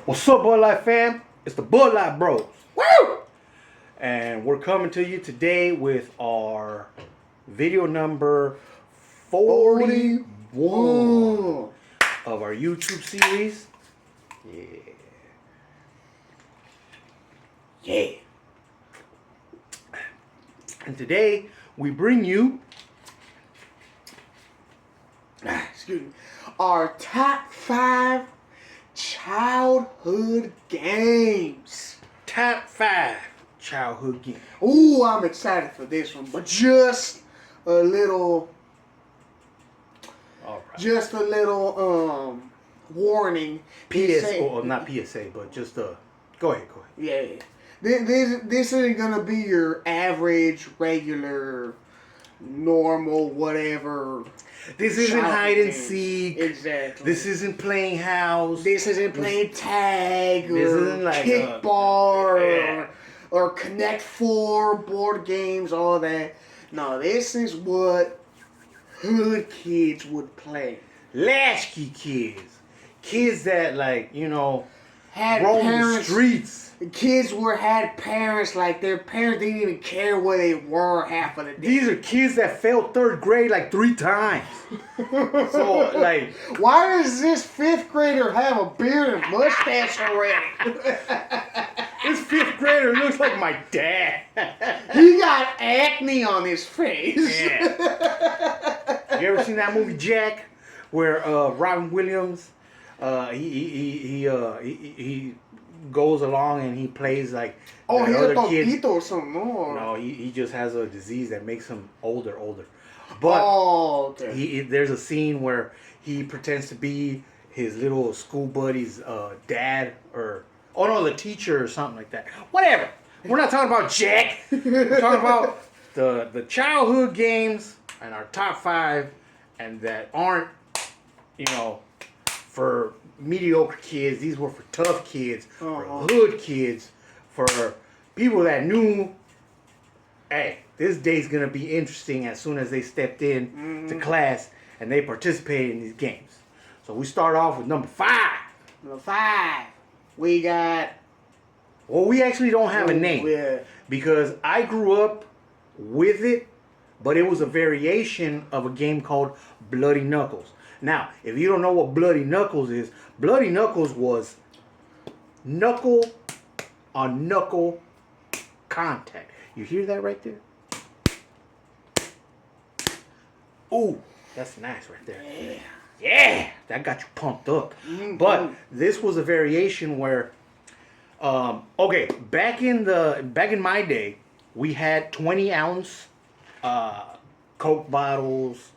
What's up, Bud Light fam? It's the Bud Light Bros. Woo! And we're coming to you today with our video number 41 of our YouTube series. Yeah. Yeah. And today we bring you Excuse me. Our top 5 childhood games. top 5 childhood games. Ooh, I'm excited for this one, but just a little All right. just a little warning. Not PSA, but just go ahead. Yeah. This isn't gonna be your average, regular, normal, whatever. This isn't childhood hide and games. seek. Exactly. This isn't playing house. This isn't playing tag This or isn't like kickball or Connect 4 board games, all that. No, this is what hood kids would play. Latchkey kids. Kids that Had roam the parents. streets. Kids had parents like their parents didn't even care where they were half of the day. These are kids that failed 3rd grade like 3 times. So Why does this 5th grader have a beard and mustache already? this 5th grader looks like my dad. He got acne on his face. Yeah. You ever seen that movie Jack, where Robin Williams, he goes along and he plays like Oh, he's a other kids. tontito or something. No, he just has a disease that makes him older. But okay. there's a scene where he pretends to be his little school buddy's dad the teacher or something like that. Whatever. We're not talking about Jack. We're talking about the childhood games and our top 5, and that aren't for mediocre kids. These were for tough kids, for hood kids, for people that knew, hey, this day's gonna be interesting as soon as they stepped in to class and they participated in these games. So we start off with number 5. Number 5, we got. Well, we actually don't have a name because I grew up with it, but it was a variation of a game called Bloody Knuckles. Now, if you don't know what Bloody Knuckles is, Bloody Knuckles was knuckle on knuckle contact. You hear that right there? Ooh, that's nice right there. Yeah, that got you pumped up. Mm-hmm. But this was a variation where, back in my day, we had 20-ounce Coke bottles,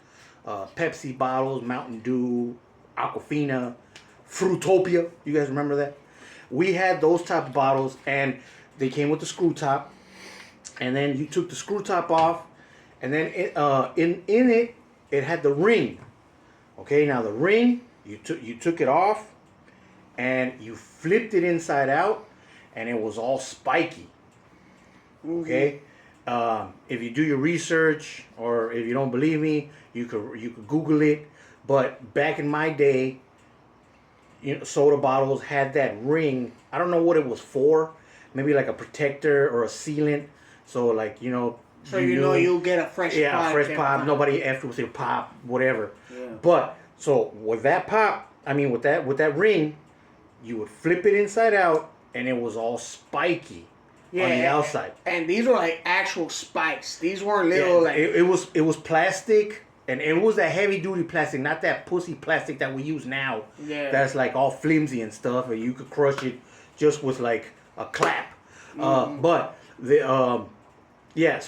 Pepsi bottles, Mountain Dew, Aquafina, Fruitopia. You guys remember that? We had those type of bottles, and they came with the screw top. And then you took the screw top off, and then in it had the ring. Okay, now the ring, you took it off, and you flipped it inside out, and it was all spiky. Okay. If you do your research, or if you don't believe me, you could Google it. But back in my day, soda bottles had that ring. I don't know what it was for. Maybe like a protector or a sealant. So So you'll get a fresh pop. Yeah, a fresh pop. Nobody after with your pop, whatever. Yeah. But so with that pop, with that ring, you would flip it inside out, and it was all spiky. On the outside. And these were like actual spikes. These weren't little it was plastic, and it was that heavy duty plastic, not that pussy plastic that we use now. Yeah. That's like all flimsy and stuff, and you could crush it just with like a clap. But so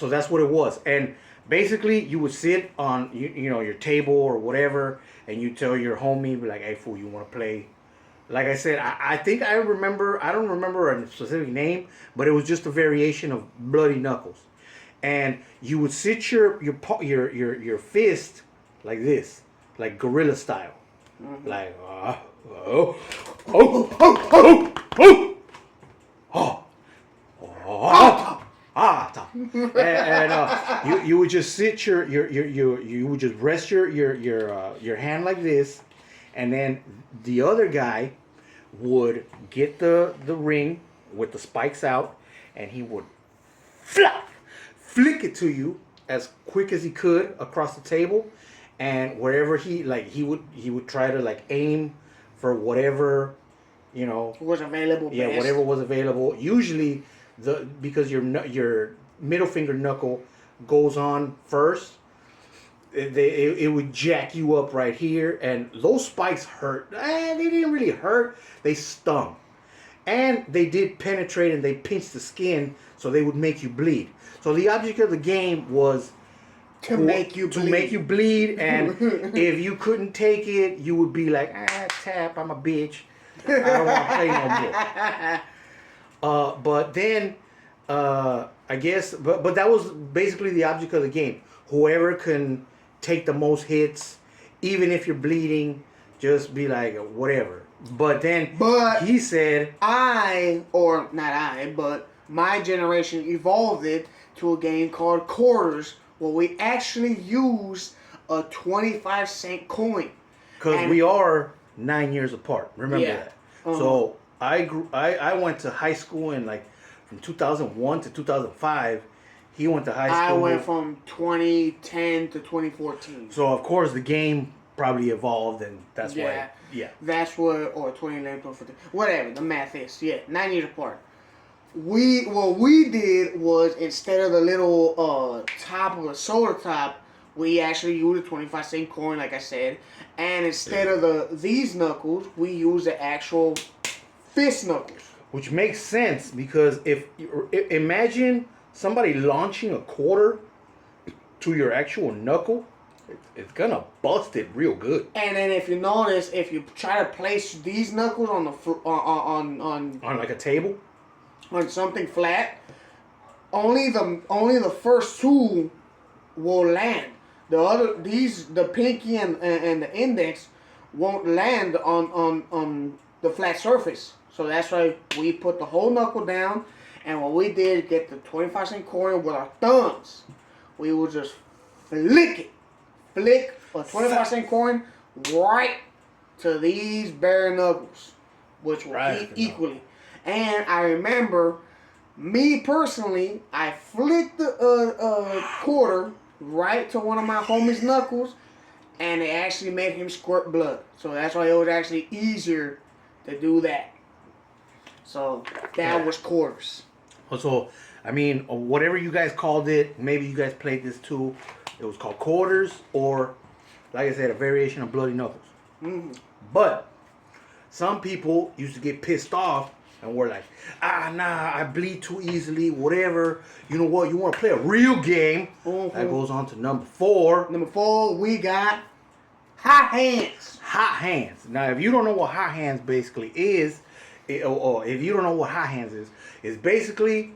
that's what it was. And basically you would sit on your table or whatever, and you tell your homie, be like, hey fool, you wanna play? Like I said, I think I don't remember a specific name, but it was just a variation of Bloody Knuckles. And you would sit your fist like this, like gorilla style. Like, and you would just sit you would just rest your hand like this, and then the other guy would get the ring with the spikes out, and he would flick it to you as quick as he could across the table, and wherever he would try to like aim for whatever, you know, Was available. yeah, best. whatever was available. Usually because your middle finger knuckle goes on first, it would jack you up right here, and those spikes hurt. They didn't really hurt. They stung, and they did penetrate, and they pinched the skin, so they would make you bleed. So the object of the game was To make you bleed, and if you couldn't take it, you would be like, tap, I'm a bitch. I don't want to play no more. But then, I guess, but that was basically the object of the game. Whoever can take the most hits, even if you're bleeding, just be like, whatever. But then he said, but my generation evolved it to a game called Quarters, where we actually used a 25-cent coin. because we are 9 years apart. Remember Yeah. that. So I went to high school in like from 2001 to 2005. He went to high school. I went from 2010 to 2014. So of course the game probably evolved, and that's why. Yeah. That's what, or 2011, 2014. Whatever, the math is. Yeah, 9 years apart. What we did was, instead of the little top of the solar top, we actually used a 25-cent coin, like I said. And instead of these knuckles, we used the actual fist knuckles. Which makes sense, because if imagine somebody launching a quarter to your actual knuckle, it's gonna bust it real good. And then if you notice, if you try to place these knuckles on the on like a table. On something flat, only the first two will land. The pinky and the index won't land on the flat surface. So that's why we put the whole knuckle down, and what we did, get the 25-cent coin with our thumbs. We would just flick a 25-cent coin right to these bare knuckles, which will heat equally. And I remember, me personally, I flicked the quarter right to one of my homie's knuckles, and it actually made him squirt blood. So that's why it was actually easier to do that. So that was quarters. So, I mean, whatever you guys called it, maybe you guys played this too. It was called quarters, or, like I said, a variation of bloody knuckles. Mm-hmm. But some people used to get pissed off and were like, nah, I bleed too easily, whatever. You know what? You want to play a real game? Mm-hmm. That goes on to number 4. Number 4, we got hot hands. Hot hands. Now, if you don't know what hot hands basically is, or if you don't know what hot hands is, it's basically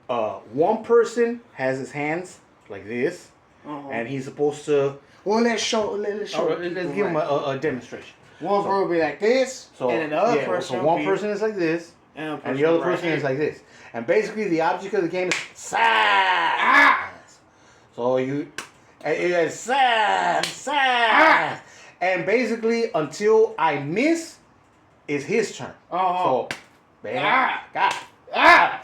one person has his hands like this, and he's supposed to. Well, let's show. Let's give him a demonstration. One person will be like this, and then the other person. So one person is like this, and the other person is like this. And basically, the object of the game is size. So you, it's size. And basically, until I miss, it's his turn. So, man, I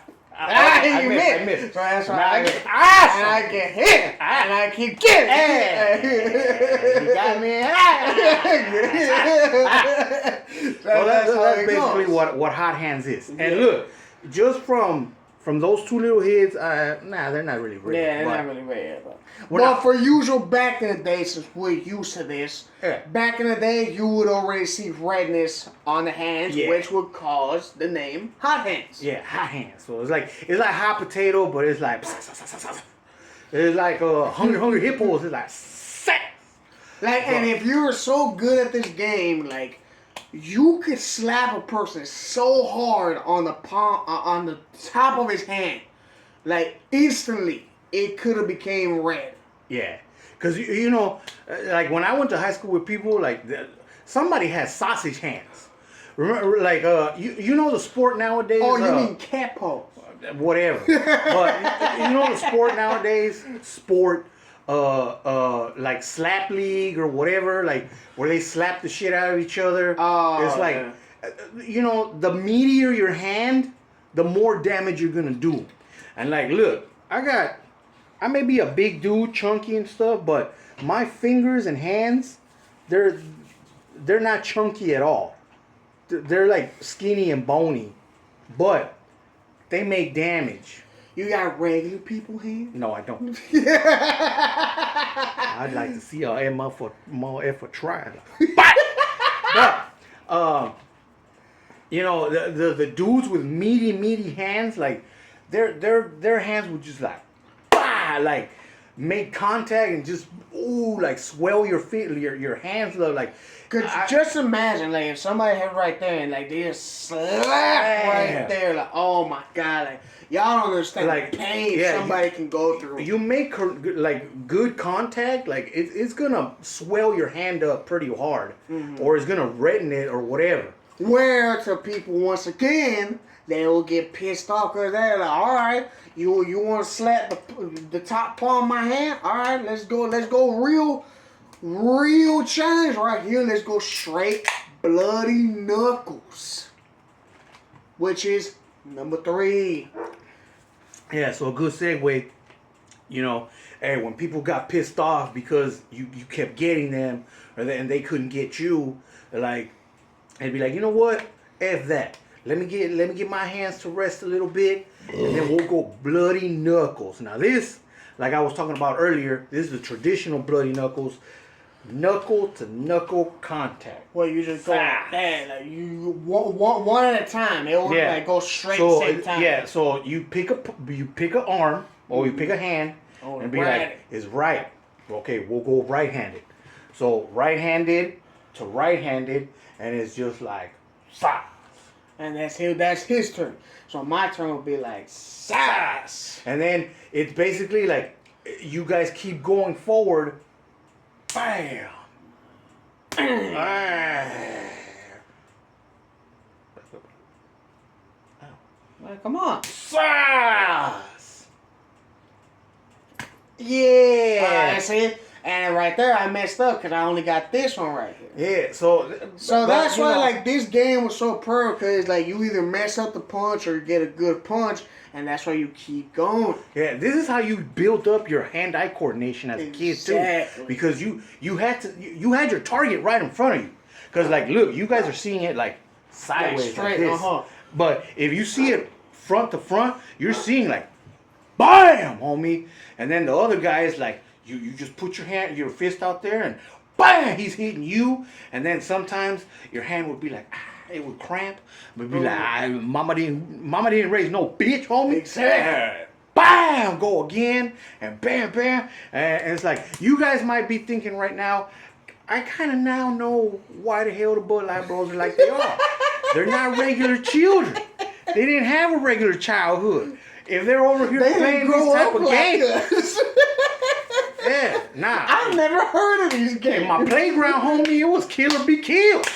missed. So that's why I get hit, and I keep getting hit. You got me. So that's basically what hot hands is. And look, just from those two little hits, they're not really rare. Yeah, they're not really rare. But for usual, back in the day, since we're used to this, back in the day, you would already see redness on the hands, which would cause the name hot hands. Yeah, hot hands. So it's like hot potato, but it's like hungry hippos. It's like and if you were so good at this game, like, you could slap a person so hard on the palm, on the top of his hand, like instantly, it could have became red. Yeah, because you know, like when I went to high school with people, like somebody has sausage hands. Remember, like you know the sport nowadays. Oh, you mean capo? Whatever. But you know the sport nowadays. Like slap league or whatever, like where they slap the shit out of each other. Oh, it's like you know, the meatier your hand, the more damage you're gonna do. And like, look, I may be a big dude, chunky and stuff, but my fingers and hands, they're not chunky at all. They're like skinny and bony, but they make damage. You got regular people here? No, I don't. I'd like to see a more effort try. But you know, the dudes with meaty hands, like their hands would just like, bah, like make contact and just like swell your feet, your hands look like. Just imagine, like, if somebody had right there and like they just slap right there, like, oh my god, like y'all don't understand like the pain somebody can go through. You make like good contact, like it's gonna swell your hand up pretty hard, or it's gonna redden it or whatever. Where to people once again, they will get pissed off because they're like, all right, you want to slap the top palm of my hand? All right, let's go real challenge right here. Let's go straight bloody knuckles, which is number 3. Yeah, so a good segue. You know, hey, when people got pissed off because you kept getting them, and they couldn't get you, like, they'd be like, you know what? F that. Let me get my hands to rest a little bit, and then we'll go bloody knuckles. Now this, like I was talking about earlier, this is the traditional bloody knuckles. Knuckle to knuckle contact. Well, you just go like that, like you one at a time. They don't like go straight at the same time. Yeah, so you pick an arm or you pick a hand and be like, it's right. Okay, we'll go right-handed. So right-handed to right-handed, and it's just like sa. And that's his turn. So my turn will be like sass. And then it's basically like you guys keep going forward. Bam! Like, come on. Sass! Yeah! See? And right there, I messed up because I only got this one right here. Yeah, so that's why, like, this game was so perfect because, like, you either mess up the punch or you get a good punch, and that's why you keep going. Yeah, this is how you build up your hand-eye coordination as a kid too, because you had your target right in front of you. Because like, look, you guys are seeing it like sideways, like this. But if you see it front to front, you're seeing like, bam, homie, and then the other guy is like, you just put your fist out there and bam, he's hitting you, and then sometimes your hand would be like. It would cramp, but be like, mama didn't raise no bitch, homie. Exactly. Bam, go again, and bam, bam, and it's like you guys might be thinking right now. I kind of now know why the hell the Bud Light Bros are like they are. They're not regular children. They didn't have a regular childhood. If they're over here playing these type of games. Yeah, nah. I've never heard of these games. In my playground, homie, it was kill or be killed.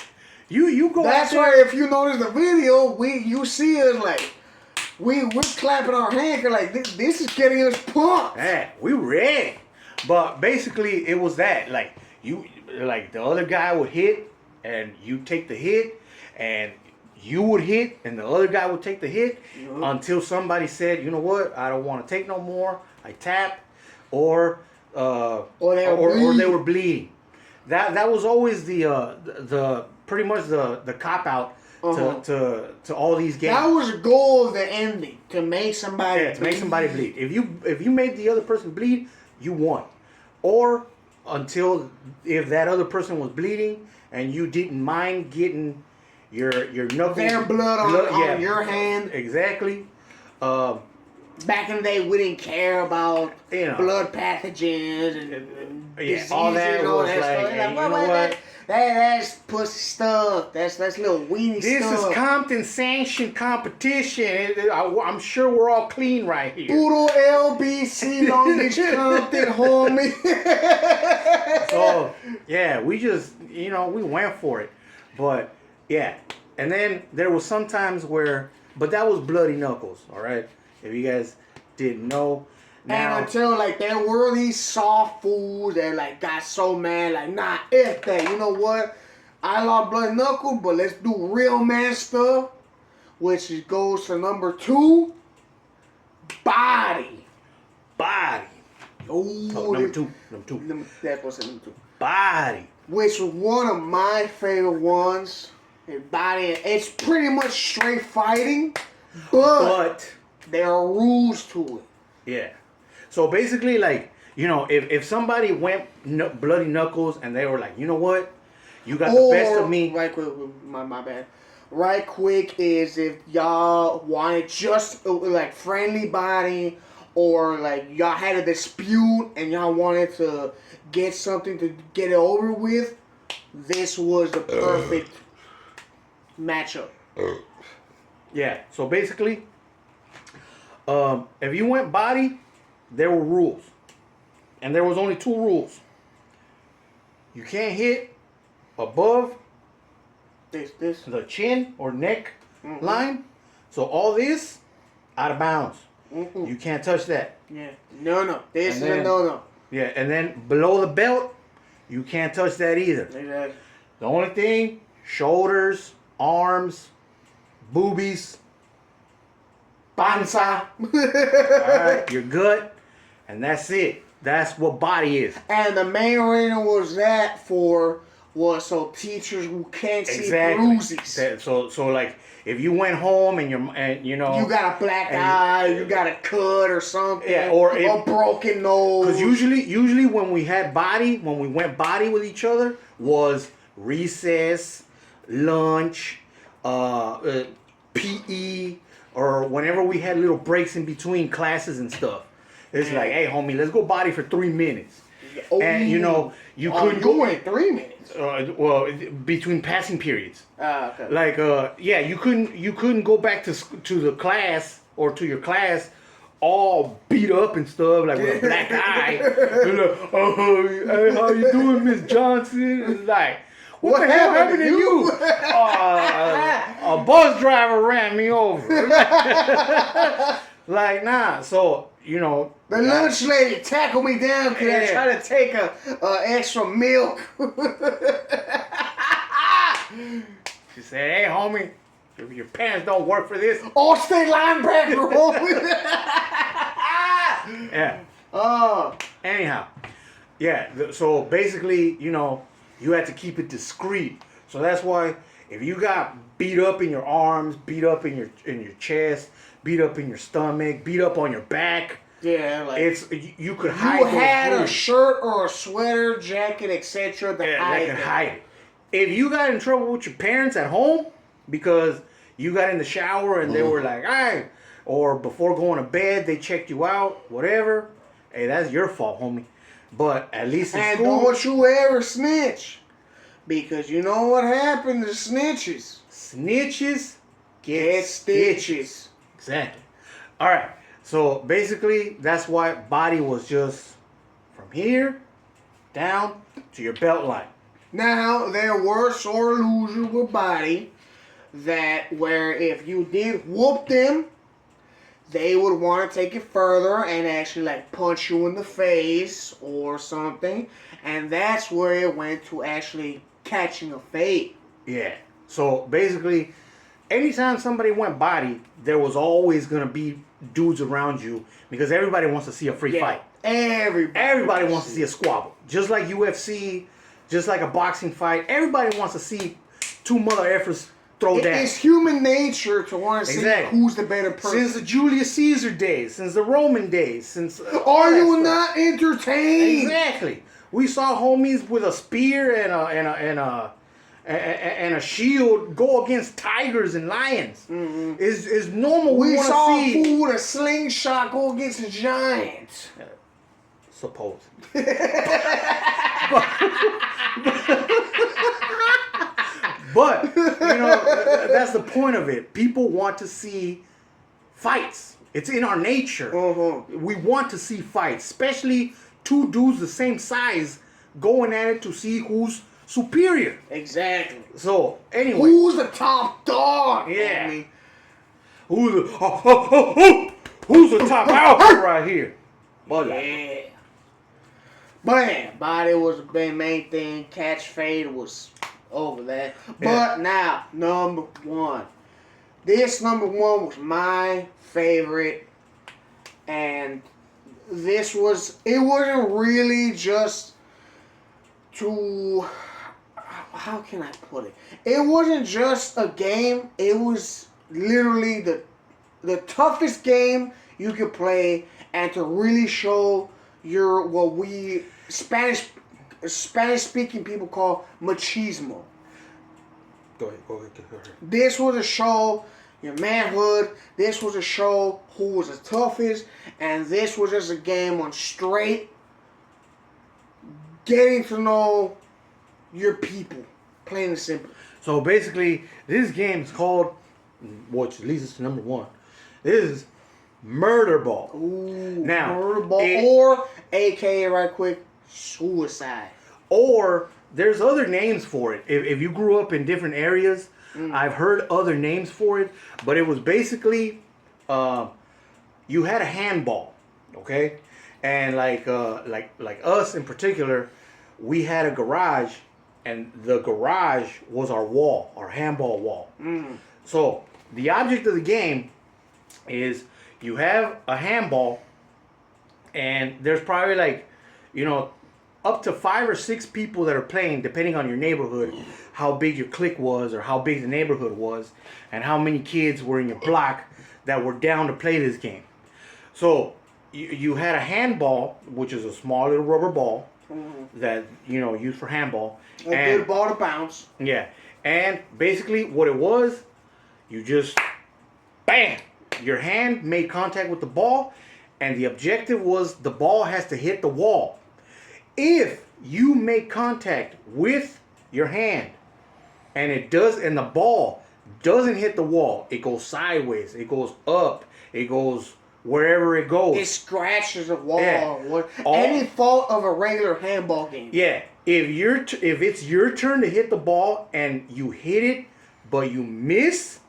You go. That's why if you notice the video, you see us like we're clapping our hands like this is getting us pumped. Yeah, we ready. But basically, it was that like the other guy would hit and you take the hit, and you would hit and the other guy would take the hit until somebody said, you know what, I don't want to take no more. I tap, or they were bleeding. That was always the pretty much the cop out to all these games. That was the goal of the ending, to make somebody bleed. Make somebody bleed. If you made the other person bleed, you won. Or until if that other person was bleeding and you didn't mind getting your knuckles, their blood on your hand. Exactly. Back in the day, we didn't care about blood pathogens and diseases all that and all was that like, stuff. hey, you know what? That's pussy stuff. That's little weenie stuff. This is Compton sanctioned competition. I'm sure we're all clean right here. Poodle LBC Long Beach Compton, homie. So yeah, we just we went for it, but yeah, and then there was some times but that was bloody knuckles. All right. If you guys didn't know. Now, and until like there were these soft fools that like got so mad, like, nah, F that. You know what? I love Bloody Knuckle, but let's do real man stuff, which goes to number 2, Body. Body. Oh, Number two. That's what's in number 2. Body. Which was one of my favorite ones. And Body, it's pretty much straight fighting, but there are rules to it. Yeah. So basically, like, you know, if somebody went Bloody Knuckles and they were like, you know what, you got the best of me. Right quick, my bad. Right quick is if y'all wanted just like friendly Body, or like y'all had a dispute and y'all wanted to get something to get it over with, this was the perfect matchup. Yeah. So basically, if you went Body, there were rules. And there was only 2 rules. You can't hit above This. the chin or neck line. So all this, out of bounds. You can't touch that. Yeah. No. This And is a then- no. Yeah, and then below the belt, you can't touch that either. Exactly. The only thing, shoulders, arms, boobies, panza, alright, your gut, and that's it. That's what Body is. And the main reason was so teachers who can't see bruises. So like, if you went home and you know, You got a black eye, you got a cut or something, Yeah, or if- a broken nose. because usually when we went Body with each other, was recess, lunch, PE, or whenever we had little breaks in between classes and stuff. It's like, hey, homie, let's go Body for 3 minutes. And you know, you couldn't go go in 3 minutes. well, between passing periods. Okay. Like, yeah, you couldn't go back to the class or to your class all beat up and stuff, like with a black eye. You're like, oh, hey, how you doing, Miss Johnson? It's like, what the hell happened to you? A bus driver ran me over. Like, nah. So, you know, The lunch lady tackled me down because I Yeah. tried to take a extra milk. she said, hey, homie, your parents don't work for this. All-state linebacker, homie. Yeah. Oh, Anyhow, yeah. So basically, you know, you had to keep it discreet. So that's why if you got beat up in your arms, beat up in your chest, beat up in your stomach, beat up on your back, yeah, like it's you could hide. you those had a bruises. shirt or a sweater, jacket, etc. to Yeah, hide that could it. hide it. If you got in trouble with your parents at home because you got in the shower and they were like, "Hey," or before going to bed they checked you out, whatever. Hey, that's your fault, homie. But at least in And school, don't you ever snitch. Because you know what happened to snitches? snitches Get stitches. Exactly. All right. So basically, that's why Body was just from here down to your belt line. Now, there were sore losers with Body that where if you did whoop them, they would want to take it further and actually like punch you in the face or something. And that's where it went to actually catching a fade. Yeah. So basically, anytime somebody went Body, there was always gonna be dudes around you because everybody wants to see a free fight. Everybody wants to see a squabble. Just like UFC, just like a boxing fight. Everybody wants to see two mother effers throw down. It's human nature to want to see Exactly. who's the better person. Since the Julius Caesar days, since the Roman days, since all Are that you stuff. not entertained? Exactly. We saw homies with a spear and a shield go against tigers and lions. It's normal. We want saw to a see. fool with a slingshot go against a giant. Suppose. But you know that's the point of it. People want to see fights. It's in our nature. We want to see fights, especially two dudes the same size going at it to see who's superior. Exactly. So anyway, Who's the top dog? Yeah. homie? who's the top alpha right here? But Yeah. But yeah, Body was the main thing. Catch fade was over that. But now, number one. This number one was my favorite, and it wasn't really just to, how can I put it? It wasn't just a game, it was literally the toughest game you could play, and to really show what we Spanish speaking people call machismo. Go ahead. This was a show your manhood. This was a show who was the toughest, and this was just a game on straight getting to know your people, plain and simple. So basically, this game is called, which leads us to number one. This is Murder Ball. Ooh, Now, Murder Ball, or AKA right quick, suicide. Or there's other names for it. If you grew up in different areas, I've heard other names for it, but it was basically you had a handball, okay, and like us in particular, we had a garage, and the garage was our wall, our handball wall. So the object of the game is you have a handball, and there's probably like, up to 5 or 6 people that are playing, depending on your neighborhood, how big your clique was, or how big the neighborhood was, and how many kids were in your block that were down to play this game. So you had a handball, which is a small little rubber ball that used for handball. A good ball to bounce. Yeah, and basically what it was, you just bam, your hand made contact with the ball, and the objective was the ball has to hit the wall. If you make contact with your hand and the ball doesn't hit the wall, it goes sideways, it goes up, it goes wherever it goes. It scratches the wall. Yeah. Any fault of a regular handball game. Yeah. If it's your turn to hit the ball and you hit it but you miss,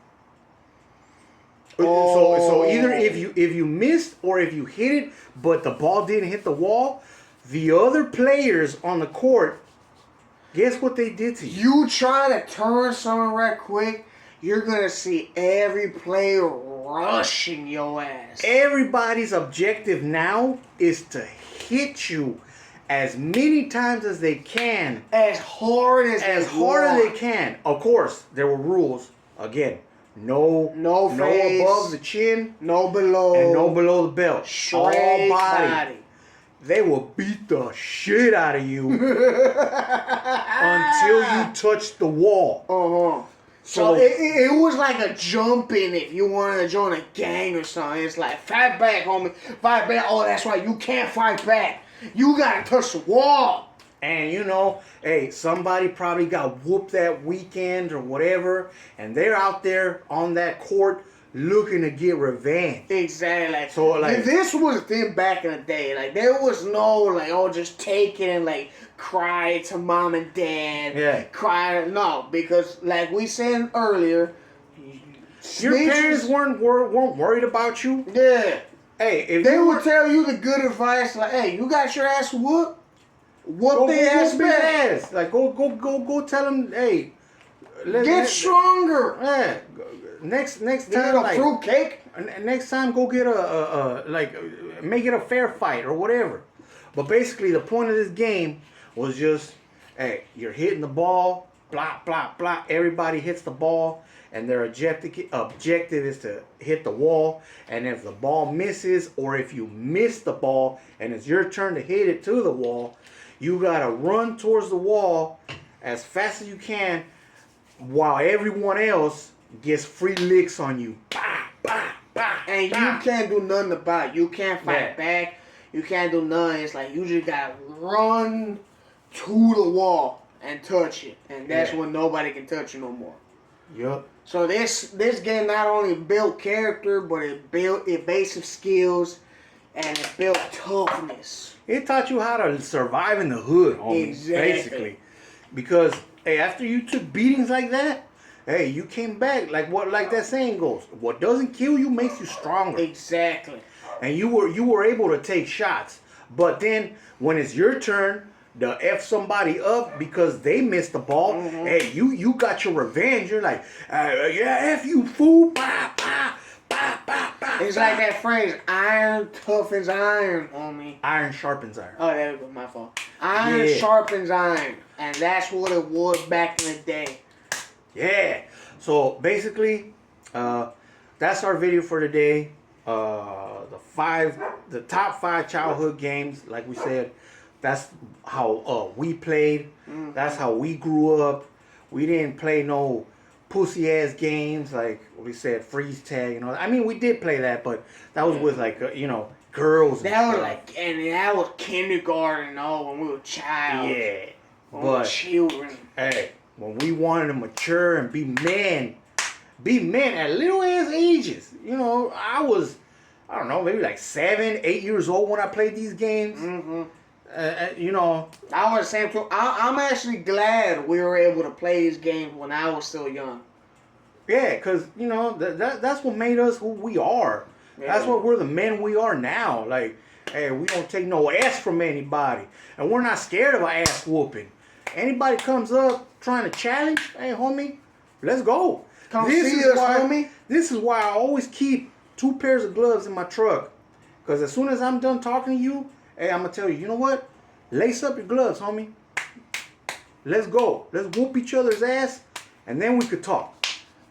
so either if you missed or if you hit it but the ball didn't hit the wall, the other players on the court, guess what they did to you? You try to turn something right quick, you're going to see every player rushing your ass. Everybody's objective now is to hit you as many times as they can. As hard as they can. Of course, there were rules. Again, no face, above the chin, no below, and no below the belt. Straight all body. They will beat the shit out of you until you touch the wall. So it was like a jumping if you wanted to join a gang or something. It's like, fight back, homie. Fight back. Oh, that's right. You can't fight back. You got to touch the wall. And hey, somebody probably got whooped that weekend or whatever, and they're out there on that court looking to get revenge. Exactly. So this was a thing back in the day. Like, there was no just take it and cry to mom and dad. Yeah. Cry. No, because like we said earlier, your parents weren't worried about you. Yeah. Hey, if they would tell you the good advice, like, hey, you got your ass whooped. Whoop their ass back. Like go tell them, hey, get stronger. Yeah. Next time, get a fruit cake. Next time, go get make it a fair fight or whatever. But basically, the point of this game was just, hey, you're hitting the ball, blah blah blah. Everybody hits the ball, and their objective is to hit the wall. And if the ball misses, or if you miss the ball and it's your turn to hit it to the wall, you gotta run towards the wall as fast as you can, while everyone else gets free licks on you. Bah, bah, bah, and bah. You can't do nothing about it. You can't fight back. You can't do nothing. It's like you just gotta run to the wall and touch it. And that's when nobody can touch you no more. Yup. So this game not only built character, but it built evasive skills and it built toughness. It taught you how to survive in the hood, homie, basically. Because, hey, after you took beatings like that, hey, you came back like that saying goes. What doesn't kill you makes you stronger. Exactly. And you were able to take shots. But then when it's your turn, to F somebody up because they missed the ball. Hey, you got your revenge. You're like, yeah, F you, fool. Bah, bah, bah, bah, bah, It's bah. like that phrase, iron toughens iron, homie. Iron sharpens iron. Oh, that was my fault. Iron Yeah. sharpens iron. And that's what it was back in the day. Yeah. So basically, that's our video for today. The top 5 childhood games, like we said, that's how we played. That's how we grew up. We didn't play no pussy ass games like we said, freeze tag and all that. I mean, we did play that, but that was with like girls. And That was stuff. that was kindergarten and all when we were child. Yeah. When we were But children. hey, when we wanted to mature and be men at little ass ages. I don't know, maybe like 7, 8 years old when I played these games. I was the same too. I'm actually glad we were able to play these games when I was still young. Yeah, because, that's what made us who we are. Yeah. That's what we're the men we are now. Like, hey, we don't take no ass from anybody. And we're not scared of an ass whooping. Anybody comes up trying to challenge, hey, homie, let's go. Come see us, homie. This is why I always keep 2 pairs of gloves in my truck. Because as soon as I'm done talking to you, hey, I'm going to tell you, you know what? Lace up your gloves, homie. Let's go. Let's whoop each other's ass, and then we could talk.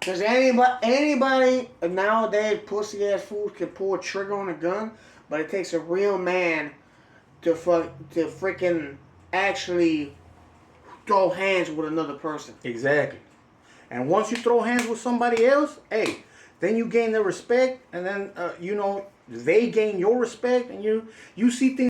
Because anybody nowadays, pussy ass fools can pull a trigger on a gun, but it takes a real man to freaking actually throw hands with another person. Exactly. And once you throw hands with somebody else, hey, then you gain their respect, and then they gain your respect, and you see things